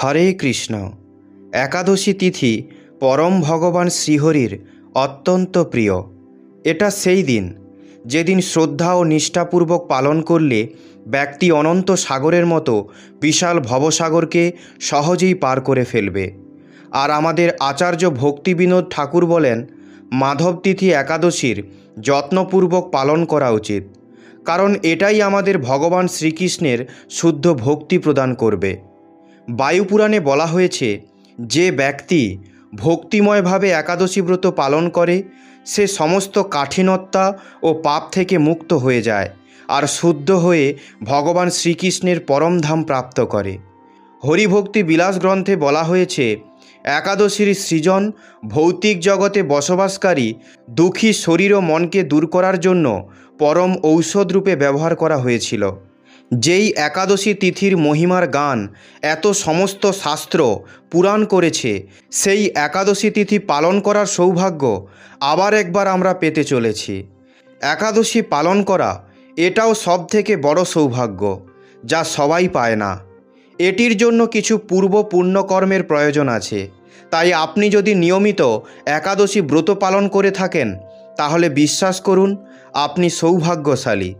হরে কৃষ্ণ। একাদশী তিথি পরম ভগবান শ্রীহরির অত্যন্ত প্রিয়। এটা সেই দিন যেদিন শ্রদ্ধা ও নিষ্ঠাপূর্বক পালন করলে ব্যক্তি অনন্ত সাগরের মতো বিশাল ভবসাগরকে সহজেই পার করে ফেলবে। আর আমাদের আচার্য ভক্তিবিনোদ ঠাকুর বলেন, মাধব তিথি একাদশীর যত্নপূর্বক পালন করা উচিত, কারণ এটাই আমাদের ভগবান শ্রীকৃষ্ণের শুদ্ধ ভক্তি প্রদান করবে। বায়ুপুরাণে বলা হয়েছে, যে ব্যক্তি ভক্তিময়ভাবে একাদশী ব্রত পালন করে সে সমস্ত কাঠিন্যতা ও পাপ থেকে মুক্ত হয়ে যায় আর শুদ্ধ হয়ে ভগবান শ্রীকৃষ্ণের পরমধাম প্রাপ্ত করে। হরিভক্তি বিলাস গ্রন্থে বলা হয়েছে, একাদশীর সৃজন ভৌতিক জগতে বসবাসকারী দুঃখী শরীর ও মনকে দূর করার জন্য পরম ঔষধ রূপে ব্যবহার করা হয়েছিল। যেই একাদশী তিথির মহিমার গান এত সমস্ত শাস্ত্র পুরাণ করেছে, সেই একাদশী তিথি পালন করার সৌভাগ্য আবার একবার আমরা পেতে চলেছি। একাদশী পালন করা এটাও সবথেকে বড় সৌভাগ্য, যা সবাই পায় না। এটির জন্য কিছু পূর্ব পুণ্যকর্মের প্রয়োজন আছে। তাই আপনি যদি নিয়মিত একাদশী ব্রত পালন করে থাকেন, তাহলে বিশ্বাস করুন আপনি সৌভাগ্যশালী,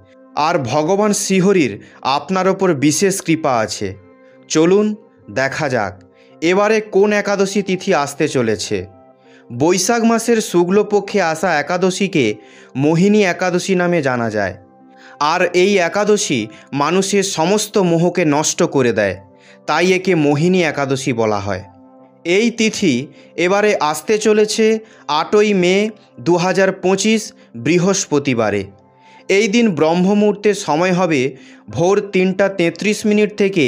আর ভগবান শ্রীহরির আপনার ওপর বিশেষ কৃপা আছে। চলুন দেখা যাক এবারে কোন একাদশী তিথি আসতে চলেছে। বৈশাখ মাসের শুক্লপক্ষে আসা একাদশীকে মোহিনী একাদশী নামে জানা যায়। আর এই একাদশী মানুষের সমস্ত মোহকে নষ্ট করে দেয়, তাই একে মোহিনী একাদশী বলা হয়। এই তিথি এবারে আসতে চলেছে 8ই মে 2025 বৃহস্পতিবারে। এই দিন ব্রহ্মমুহূর্তের সময় হবে ভোর 3টা 33 থেকে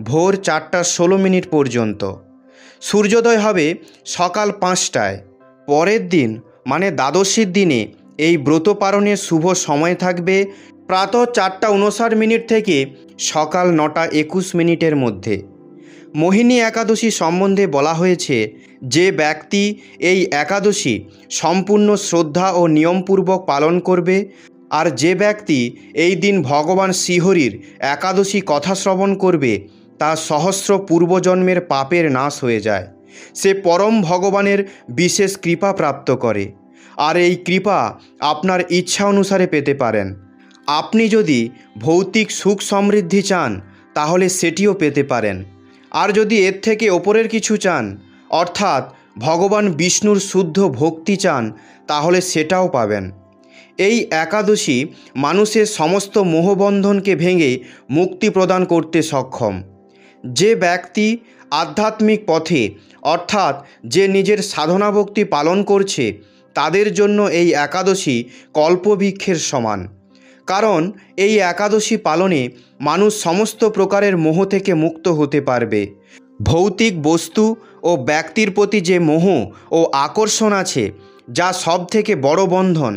ভোর 4টা 16 পর্যন্ত। সূর্যোদয় হবে সকাল 5টায়। পরের দিন মানে দ্বাদশীর দিনে এই ব্রত পালনের শুভ সময় থাকবে প্রাতঃ 4টা 59 থেকে সকাল 9টা 21 মধ্যে। মোহিনী একাদশী সম্বন্ধে বলা হয়েছে, যে ব্যক্তি এই একাদশী সম্পূর্ণ শ্রদ্ধা ও নিয়মপূর্বক পালন করবে, আর যে ব্যক্তি এই দিন ভগবান শ্রীহরির একাদশী কথা শ্রবণ করবে, তার সহস্র পূর্বজন্মের পাপের নাশ হয়ে যায়। সে পরম ভগবানের বিশেষ কৃপা প্রাপ্ত করে, আর এই কৃপা আপনার ইচ্ছা অনুসারে পেতে পারেন। আপনি যদি ভৌতিক সুখ সমৃদ্ধি চান, তাহলে সেটিও পেতে পারেন। আর যদি এর থেকে ওপরের কিছু চান, অর্থাৎ ভগবান বিষ্ণুর শুদ্ধ ভক্তি চান, তাহলে সেটাও পাবেন। এই একাদশী মানুষের সমস্ত মোহবন্ধনকে ভেঙে মুক্তি প্রদান করতে সক্ষম। যে ব্যক্তি আধ্যাত্মিক পথে, অর্থাৎ যে নিজের সাধনা ভক্তি পালন করছে, তাদের জন্য এই একাদশী কল্পবৃক্ষের সমান। কারণ এই একাদশী পালনে মানুষ সমস্ত প্রকারের মোহ থেকে মুক্ত হতে পারবে। ভৌতিক বস্তু ও ব্যক্তির প্রতি যে মোহ ও আকর্ষণ আছে, যা সব থেকে বড় বন্ধন,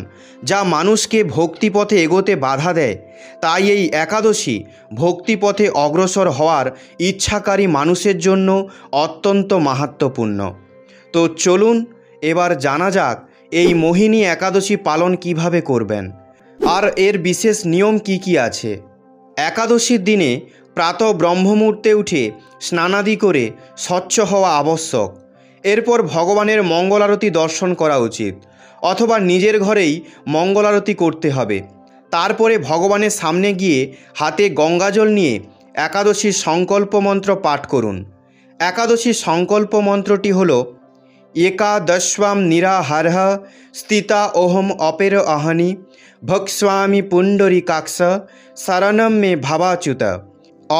যা মানুষকে ভক্তিপথে এগোতে বাধা দেয়, তাই এই একাদশী ভক্তিপথে অগ্রসর হওয়ার ইচ্ছাকারী মানুষের জন্য অত্যন্ত মাহাত্ম্যপূর্ণ। তো চলুন এবার জানা যাক এই মোহিনী একাদশী পালন কিভাবে করবেন, আর এর বিশেষ নিয়ম কি কি আছে। একাদশীর দিনে প্রাতঃ ব্রহ্মমুহূর্তে উঠে স্নানাদি করে স্বচ্ছ হওয়া আবশ্যক। এরপর ভগবানের মঙ্গল আরতি দর্শন করা উচিত, অথবা নিজের ঘরেই মঙ্গল আরতি করতে হবে। তারপরে ভগবানের সামনে গিয়ে হাতে গঙ্গাজল নিয়ে একাদশীর সংকল্প মন্ত্র পাঠ করুন। একাদশীর সংকল্প মন্ত্রটি হল, একাদশাম নিরাহারঃ স্থিতা ওহম অপের অহনি ভক্স্বামী পুণ্ডরীকাক্ষ শরণম মে ভাবাচ্যুত।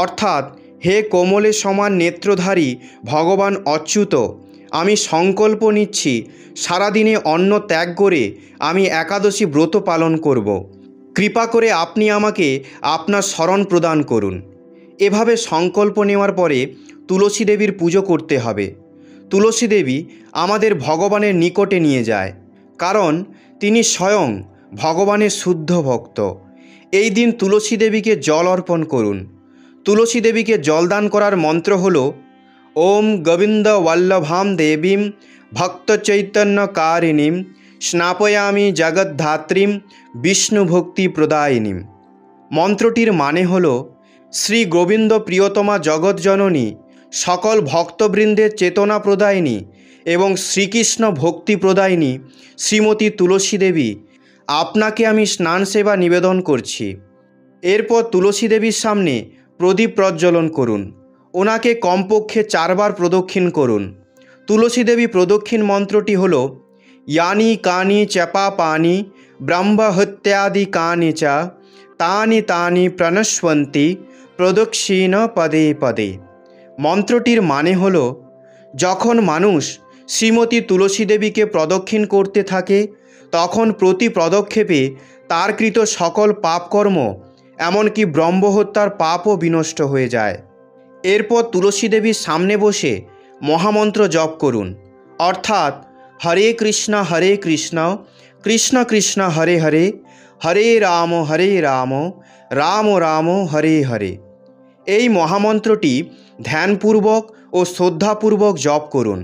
অর্থাৎ, হে কোমলে সমান নেত্রধারী ভগবান অচ্যুত, আমি সংকল্প নিচ্ছি সারাদিনে অন্ন ত্যাগ করে আমি একাদশী ব্রত পালন করব। কৃপা করে আপনি আমাকে আপনার শরণ প্রদান করুন। এভাবে সংকল্প নেওয়ার পরে তুলসী দেবীর পুজো করতে হবে। তুলসী দেবী আমাদের ভগবানের নিকটে নিয়ে যায়, কারণ তিনি স্বয়ং ভগবানের শুদ্ধ ভক্ত। এই দিন তুলসী দেবীকে জল অর্পণ করুন। তুলসী দেবীকে জলদান করার মন্ত্র হল, ওম গোবিন্দ বল্লভাম দেবীম ভক্ত চৈতন্যকারিণীম স্নাপয়ামি জগদ্ধাত্রীম বিষ্ণু ভক্তি প্রদায়িনীম। মন্ত্রটির মানে হল, শ্রী গোবিন্দ প্রিয়তমা জগৎজননী সকল ভক্তবৃন্দের চেতনা প্রদায়িনী এবং শ্রীকৃষ্ণ ভক্তি প্রদায়িনী শ্রীমতী তুলসী দেবী, আপনাকে আমি স্নান সেবা নিবেদন করছি। এরপর তুলসী দেবীর সামনে প্রদীপ প্রজ্বলন করুন। ওনাকে কমপক্ষে 4 বার প্রদক্ষিণ করুন। তুলসী দেবী প্রদক্ষিণ মন্ত্রটি হল ইয়ানি কানি চাপা পানি ব্রহ্মহত্যাদি কানি চা তানি তানি প্রণস্বন্তি প্রদক্ষিণ পদে পদে। মন্ত্রটির মানে হল, যখন মানুষ শ্রীমতী তুলসী দেবীকে প্রদক্ষিণ করতে থাকে তখন প্রতি পদক্ষেপে তার কৃত সকল পাপকর্ম এমনকি ব্রহ্মহত্যার পাপও বিনষ্ট হয়ে যায়। এরপর তুলসী দেবীর সামনে বসে মহামন্ত্র জপ করুন, অর্থাৎ হরে কৃষ্ণ কৃষ্ণ কৃষ্ণ হরে হরে, হরে রাম রাম রাম হরে হরে। এই মহামন্ত্রটি ধ্যানপূর্বক ও শ্রদ্ধাপূর্বক জপ করুন।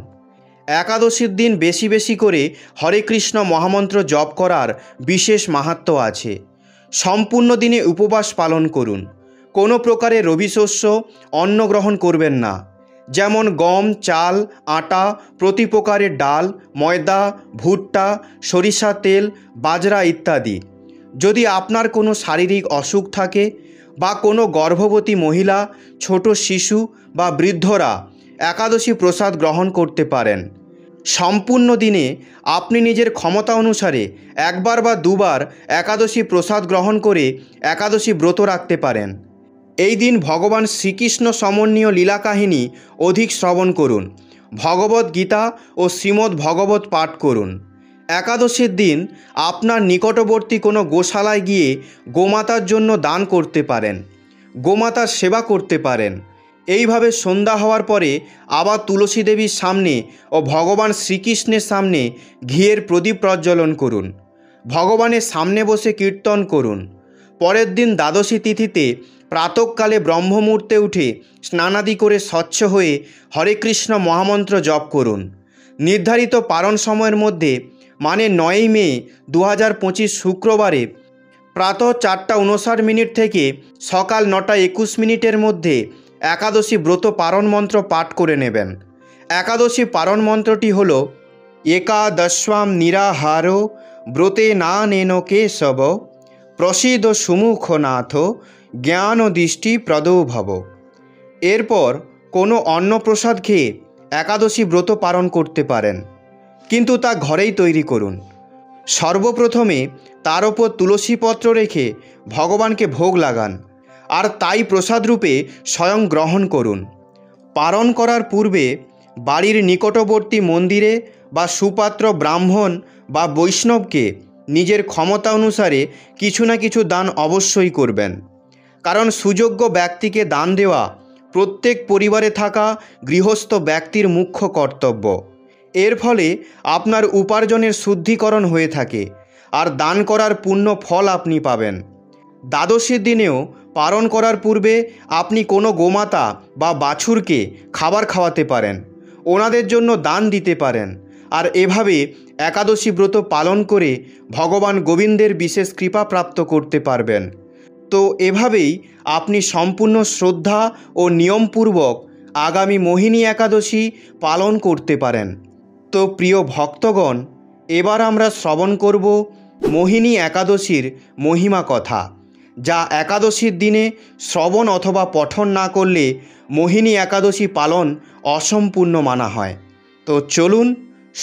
একাদশীর দিন বেশি বেশি করে হরে কৃষ্ণ মহামন্ত্র জপ করার বিশেষ মাহাত্ম্য আছে। সম্পূর্ণ দিনে উপবাস পালন করুন। কোনো প্রকারে রবিশস্য অন্ন গ্রহণ করবেন না, যেমন গম, চাল, আটা, প্রতি প্রকারের ডাল, ময়দা, ভুট্টা, সরিষা তেল, বাজরা ইত্যাদি। যদি আপনার কোনো শারীরিক অসুখ থাকে বা কোনো গর্ভবতী মহিলা, ছোট শিশু বা বৃদ্ধরা একাদশী প্রসাদ গ্রহণ করতে পারেন। সম্পূর্ণ দিনে আপনি নিজের ক্ষমতা অনুসারে 1 বার বা 2 বার একাদশী প্রসাদ গ্রহণ করে একাদশী ব্রত রাখতে পারেন। এই দিন ভগবান শ্রীকৃষ্ণ সমন্বীয় লীলা কাহিনী অধিক শ্রবণ করুন। ভগবদ্ গীতা ও শ্রীমদ্ ভগবত পাঠ করুন। একাদশীর দিন আপনার নিকটবর্তী কোনো গোশালায় গিয়ে গোমাতার জন্য দান করতে পারেন, গোমাতার সেবা করতে পারেন। এইভাবে সন্ধ্যা হওয়ার পরে আবার তুলসী দেবীর সামনে ও ভগবান শ্রীকৃষ্ণের সামনে ঘিয়ের প্রদীপ প্রজ্বলন করুন। ভগবানের সামনে বসে কীর্তন করুন। পরের দিন দ্বাদশী তিথিতে প্রাতঃকালে ব্রহ্মমুহূর্তে উঠে স্নানাদি করে স্বচ্ছ হয়ে হরে কৃষ্ণ মহামন্ত্র জপ করুন। নির্ধারিত পারণ সময়ের মধ্যে, মানে 9ই মে 2025 শুক্রবারে প্রাতঃ 4:59 থেকে সকাল 9:21 মধ্যে একাদশী ব্রত পারণ মন্ত্র পাঠ করে নেবেন। একাদশী পারণ মন্ত্রটি হল একাদশাম নিরাহারো ব্রতে না নেন কেশব প্রসিদ সুমুখনাথ জ্ঞান দৃষ্টি প্রদো ভব। এরপর কোনো অন্নপ্রসাদ খেয়ে একাদশী ব্রত পালন করতে পারেন, কিন্তু তা ঘরেই তৈরি করুন। সর্বপ্রথমে তার ওপর তুলসীপত্র রেখে ভগবানকে ভোগ লাগান, আর তাই প্রসাদরূপে স্বয়ং গ্রহণ করুন। পালন করার পূর্বে বাড়ির নিকটবর্তী মন্দিরে বা সুপাত্র ব্রাহ্মণ বা বৈষ্ণবকে নিজের ক্ষমতা অনুসারে কিছু না কিছু দান অবশ্যই করবেন, কারণ সুযোগ্য ব্যক্তিকে দান দেওয়া প্রত্যেক পরিবারে থাকা গৃহস্থ ব্যক্তির মুখ্য কর্তব্য। এর ফলে আপনার উপার্জনের শুদ্ধিকরণ হয়ে থাকে, আর দান করার পুণ্য ফল আপনি পাবেন। দ্বাদশীর দিনেও পালন করার পূর্বে আপনি কোনো গোমাতা বা বাছুরকে খাবার খাওয়াতে পারেন, ওনাদের জন্য দান দিতে পারেন, আর এভাবে একাদশী ব্রত পালন করে ভগবান গোবিন্দের বিশেষ কৃপা প্রাপ্ত করতে পারবেন। তো এভাবেই আপনি সম্পূর্ণ শ্রদ্ধা ও নিয়মপূর্বক আগামী মোহিনী একাদশী পালন করতে পারেন। তো প্রিয় ভক্তগণ, এবার আমরা শ্রবণ করব মোহিনী একাদশীর মহিমা কথা, যা একাদশীর দিনে শ্রবণ অথবা পঠন না করলে মোহিনী একাদশী পালন অসম্পূর্ণ মানা হয়। তো চলুন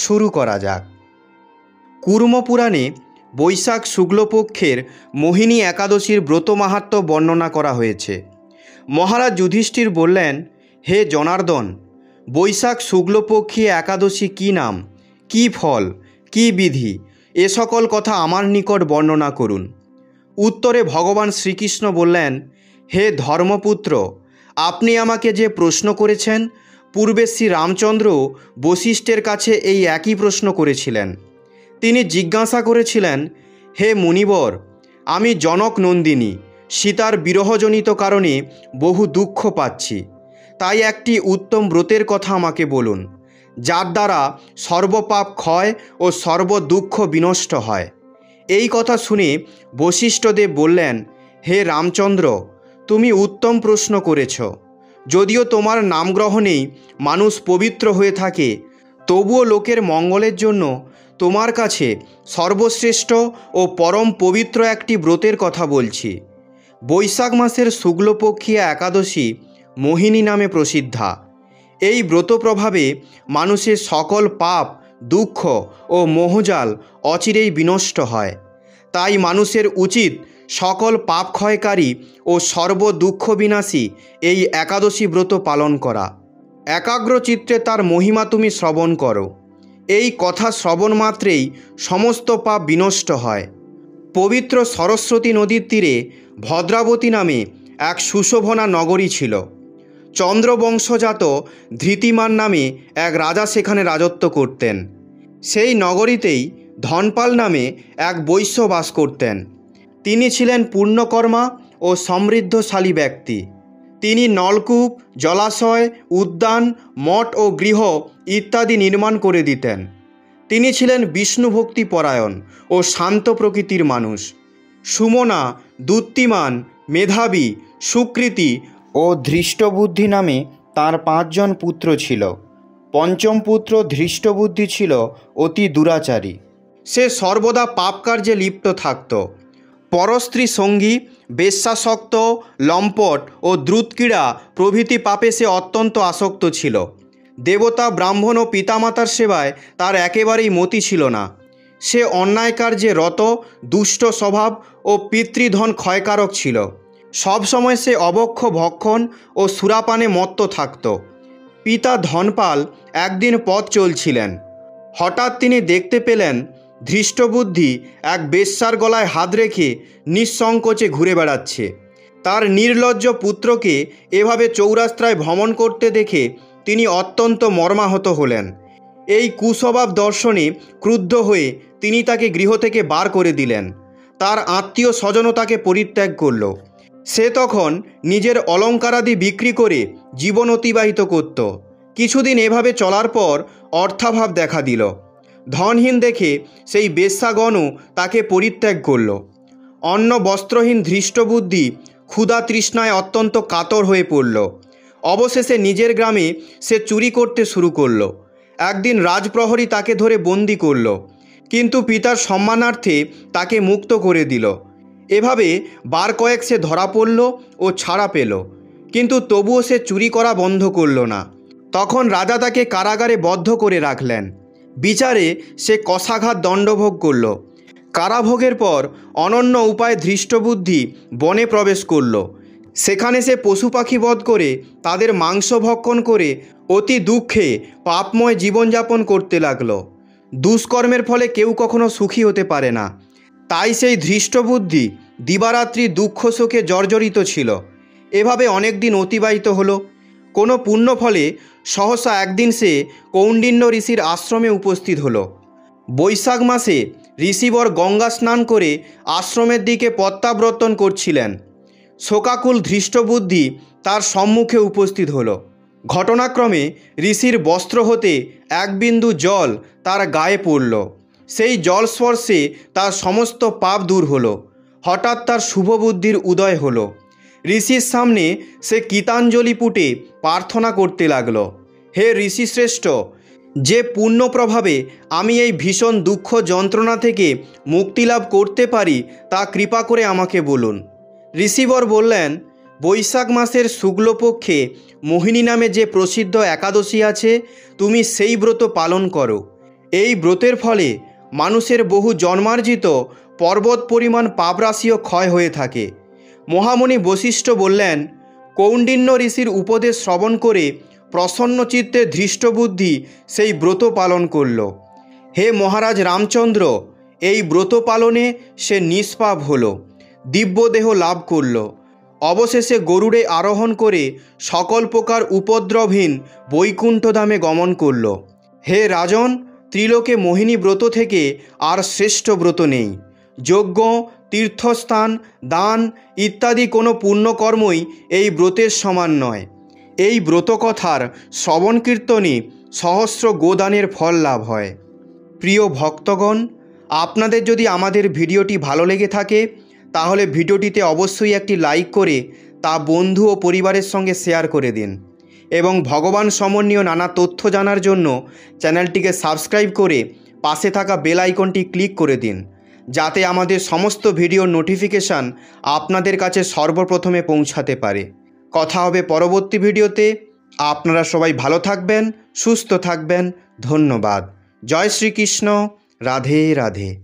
শুরু করা যাক। কুর্মপুরাণে বৈশাখ শুক্লপক্ষের মোহিনী একাদশীর ব্রত মাহাত্ম্য বর্ণনা করা হয়েছে। মহারাজ যুধিষ্ঠির বললেন, হে জনার্দন, বৈশাখ শুক্লপক্ষী একাদশী কী নাম, কী ফল, কী বিধি, এ সকল কথা আমার নিকট বর্ণনা করুন। উত্তরে ভগবান শ্রীকৃষ্ণ বললেন, হে ধর্মপুত্র, আপনি আমাকে যে প্রশ্ন করেছেন, পূর্বে শ্রী রামচন্দ্র বশিষ্ঠের কাছে এই একই প্রশ্ন করেছিলেন। তিনি জিজ্ঞাসা করেছিলেন, হে মুনিবর, আমি জনক নন্দিনী সীতার বিরহজনিত কারণে বহু দুঃখ পাচ্ছি, তাই একটি উত্তম ব্রতের কথা আমাকে বলুন, যার দ্বারা সর্বপাপ ক্ষয় ও সর্বদুঃখ বিনষ্ট হয়। এই কথা শুনে বশিষ্ঠদেব বললেন, হে রামচন্দ্র, তুমি উত্তম প্রশ্ন করেছ। যদিও তোমার নাম গ্রহণেই মানুষ পবিত্র হয়ে থাকে, তবুও লোকের মঙ্গলের জন্য তোমার কাছে সর্বশ্রেষ্ঠ ও পরম পবিত্র একটি ব্রতের কথা বলছি। বৈশাখ মাসের শুক্লপক্ষীয় একাদশী মোহিনী নামে প্রসিদ্ধা। এই ব্রত প্রভাবে মানুষের সকল পাপ, দুঃখ ও মোহজাল অচিরেই বিনষ্ট হয়। তাই মানুষের উচিত সকল পাপ ক্ষয়কারী ও সর্ব দুঃখ বিনাশী এই একাদশী ব্রত পালন করা। একাগ্র চিত্তে তার মহিমা তুমি শ্রবণ করো। এই কথা শ্রবণ মাত্রেই সমস্ত পাপ বিনষ্ট হয়। পবিত্র সরস্বতী নদীর তীরে ভদ্রাবতী নামে এক সুশোভনা নগরী ছিল। চন্দ্রবংশজাত ধৃতিমান নামে এক রাজা সেখানে রাজত্ব করতেন। সেই নগরীতেই ধনপাল নামে এক বৈশ্য বাস করতেন। তিনি ছিলেন পূর্ণকর্মা ও সমৃদ্ধশালী ব্যক্তি। তিনি নলকূপ, জলাশয়, উদ্যান, মঠ ও গৃহ ইত্যাদি নির্মাণ করে দিতেন। তিনি ছিলেন বিষ্ণুভক্তি পরায়ণ ও শান্ত প্রকৃতির মানুষ। সুমনা, দ্যুতিমান, মেধাবী, সুকৃতি ও ধৃষ্টবুদ্ধি নামে তাঁর 5 জন পুত্র ছিল। পঞ্চম পুত্র ধৃষ্টবুদ্ধি ছিল অতি দুরাচারী। সে সর্বদা পাপ কার্যে লিপ্ত থাকত। পরস্ত্রী সঙ্গী, বেশ্যাসক্ত, লম্পট ও দ্রুতক্রীড়া প্রভৃতি পাপে সে অত্যন্ত আসক্ত ছিল। দেবতা, ব্রাহ্মণ ও পিতামাতার সেবায় তার একেবারেই মতি ছিল না। সে অন্যায় কার্যে রত, দুষ্ট স্বভাব ও পিতৃধন ক্ষয়কারক ছিল। সবসময় সে অবক্ষ ভক্ষণ ও সুরাপানে মত্ত থাকত। পিতা ধনপাল একদিন পথ চলছিলেন। হঠাৎ তিনি দেখতে পেলেন ধৃষ্টবুদ্ধি এক বেশ্যার গলায় হাত রেখে নিঃসংকোচে ঘুরে বেড়াচ্ছে। তার নির্লজ্জ পুত্রকে এভাবে চৌরাস্তায় ভ্রমণ করতে দেখে তিনি অত্যন্ত মর্মাহত হলেন। এই কুস্বভাব দর্শনে ক্রুদ্ধ হয়ে তিনি তাকে গৃহ থেকে বার করে দিলেন। তার আত্মীয় স্বজনও তাকে পরিত্যাগ করল। সে তখন নিজের অলঙ্কারাদি বিক্রি করে জীবন অতিবাহিত করত। কিছুদিন এভাবে চলার পর অর্থাভাব দেখা দিল। ধনহীন দেখে সেই বেশ্যাগণও তাকে পরিত্যাগ করল। অন্ন বস্ত্রহীন ধৃষ্টবুদ্ধি ক্ষুধা তৃষ্ণায় অত্যন্ত কাতর হয়ে পড়ল। অবশেষে নিজের গ্রামে সে চুরি করতে শুরু করল। একদিন রাজপ্রহরী তাকে ধরে বন্দি করল, কিন্তু পিতার সম্মানার্থে তাকে মুক্ত করে দিল। এভাবে বার কয়েক সে ধরা পড়ল ও ছাড়া পেল, কিন্তু তবুও সে চুরি করা বন্ধ করল না। তখন রাজা তাকে কারাগারে বদ্ধ করে রাখলেন। বিচারে সে কষাঘাত দণ্ডভোগ করল। কারাভোগের পর অনন্য উপায়ে ধৃষ্টবুদ্ধি বনে প্রবেশ করল। সেখানে সে পশু পাখি বধ করে তাদের মাংস ভক্ষণ করে অতি দুঃখে পাপময় জীবনযাপন করতে লাগল। দুষ্কর্মের ফলে কেউ কখনো সুখী হতে পারে না। তাই সেই ধৃষ্টবুদ্ধি দিবারাত্রি দুঃখ শোকে জর্জরিত ছিল। এভাবে অনেক দিন অতিবাহিত হলো। কোনো পুণ্য ফলে সহসা একদিন সে কৌণ্ডিন্য ঋষির আশ্রমে উপস্থিত হলো। বৈশাখ মাসে ঋষিবর গঙ্গা স্নান করে আশ্রমের দিকে প্রত্যাবর্তন করছিলেন। শোকাকুল ধৃষ্টবুদ্ধি তার সম্মুখে উপস্থিত হলো। ঘটনাক্রমে ঋষির বস্ত্র হতে এক বিন্দু জল তার গায়ে পড়ল। সেই জল স্পর্শে তার সমস্ত পাপ দূর হলো। হঠাৎ তার শুভবুদ্ধির উদয় হলো। ঋষির সামনে সে গীতাঞ্জলি পুটে প্রার্থনা করতে লাগল, হে ঋষিশ্রেষ্ঠ, যে পুণ্য প্রভাবে আমি এই ভীষণ দুঃখ যন্ত্রণা থেকে মুক্তিলাভ করতে পারি তা কৃপা করে আমাকে বলুন। ঋষিবর বললেন, বৈশাখ মাসের শুক্লপক্ষে মোহিনী নামে যে প্রসিদ্ধ একাদশী আছে, তুমি সেই ব্রত পালন করো। এই ব্রতের ফলে মানুষের বহু জন্মার্জিত পর্বত পরিমাণ পাপরাশিও ক্ষয় হয়ে থাকে। মহামুনি বশিষ্ঠ বললেন, কৌণ্ডিন্য ঋষির উপদেশ শ্রবণ করে প্রসন্ন চিত্তে ধৃষ্টবুদ্ধি সেই ব্রত পালন করল। হে মহারাজ রামচন্দ্র, এই ব্রত পালনে সে নিষ্পাপ হল, দিব্যদেহ লাভ করল। অবশেষে গরুড়ে আরোহণ করে সকল প্রকার উপদ্রবহীন বৈকুণ্ঠধামে গমন করল। হে রাজন, ত্রিলোকে মোহিনী ব্রত থেকে আর শ্রেষ্ঠ ব্রত নেই। যজ্ঞ, তীর্থস্থান, দান ইত্যাদি কোনো পুণ্যকর্মই এই ব্রতের সমান নয়। এই ব্রতকথার শ্রবণ কীর্তনে সহস্র গোদানের ফল লাভ হয়। প্রিয় ভক্তগণ, আপনাদের যদি আমাদের ভিডিওটি ভালো লেগে থাকে তাহলে ভিডিওটিতে অবশ্যই একটি লাইক করে তা বন্ধু ও পরিবারের সঙ্গে শেয়ার করে দিন এবং ভগবান সম্বন্ধীয় নানা তথ্য জানার জন্য চ্যানেলটিকে সাবস্ক্রাইব করে পাশে থাকা বেল আইকনটি ক্লিক করে দিন, যাতে আমাদের সমস্ত ভিডিওর নোটিফিকেশান আপনাদের কাছে সর্বপ্রথমে পৌঁছাতে পারে। কথা হবে পরবর্তী ভিডিওতে। আপনারা সবাই ভালো থাকবেন, সুস্থ থাকবেন। ধন্যবাদ। জয় শ্রীকৃষ্ণ। রাধে রাধে।